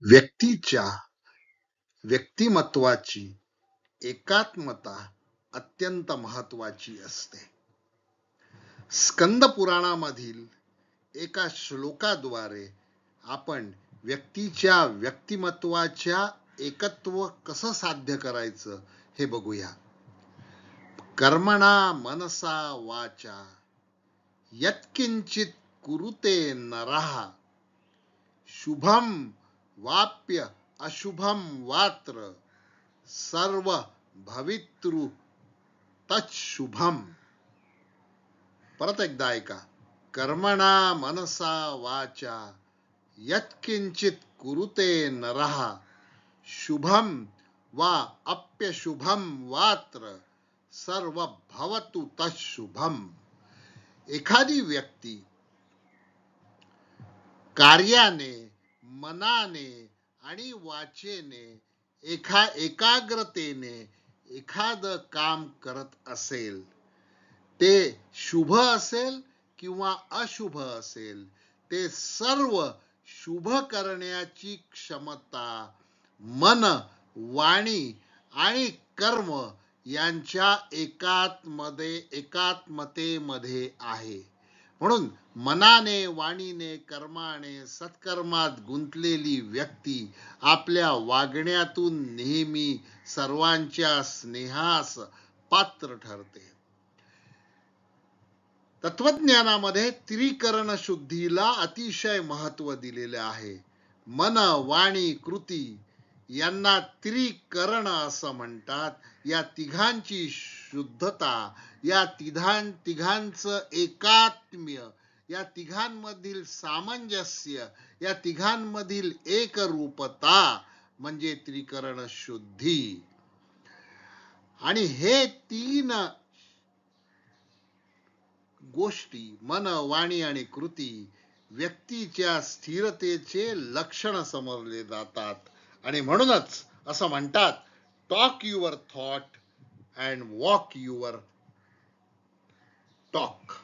व्यक्तीच्या व्यक्तिमत्वाची एकात्मता अत्यंत महत्वाची असते. स्कंद पुराणामधील एका श्लोकाद्वारे आपण व्यक्तीच्या व्यक्तिमत्वाच्या एकत्व कसं साध्य करायचं हे बघूया. कर्मणा मनसा वाचा यत्किंचित कुरुते नरः शुभम वाप्य अशुभम वात्र सर्व भवितृ तत्शुभम. परत एकदा ऐका. कर्मणा मनसा वाचा यत्किंचित कुरुते नरः शुभम वा अप्यशुभम वात्र सर्व भवतु तत्शुभम. एखादी व्यक्ती कार्याने, मनाने आणि वाचेने एकाग्रतेने एखादं काम करत असेल, ते शुभ असेल किंवा अशुभ असेल, ते सर्व शुभ करण्याची क्षमता मन, वाणी आणि कर्म यांच्या एकात्मतेमध्ये आहे. म्हणून मनाने, वाणीने, कर्माने सत्कर्मात गुंतलेली व्यक्ती आपल्या वागण्यातून नेहमी सर्वांच्या स्नेहास पात्र ठरते. तत्वज्ञानामध्ये त्रिकरण शुद्धीला अतिशय महत्व दिलेले आहे. मन, वाणी, कृती यांना त्रिकरण असं म्हणतात. या तिघांची शुद्धता, या तिघांचं एकात्म्य, या तिघांमधील सामंजस्य, या तिघांमधील एकरूपता म्हणजे त्रिकरण शुद्धी. आणि हे तीन गोष्टी मन, वाणी आणि कृती व्यक्तीच्या स्थिरतेचे लक्षण समजले जातात. आणि म्हणूनच असं म्हणतात, talk your thought and walk your talk.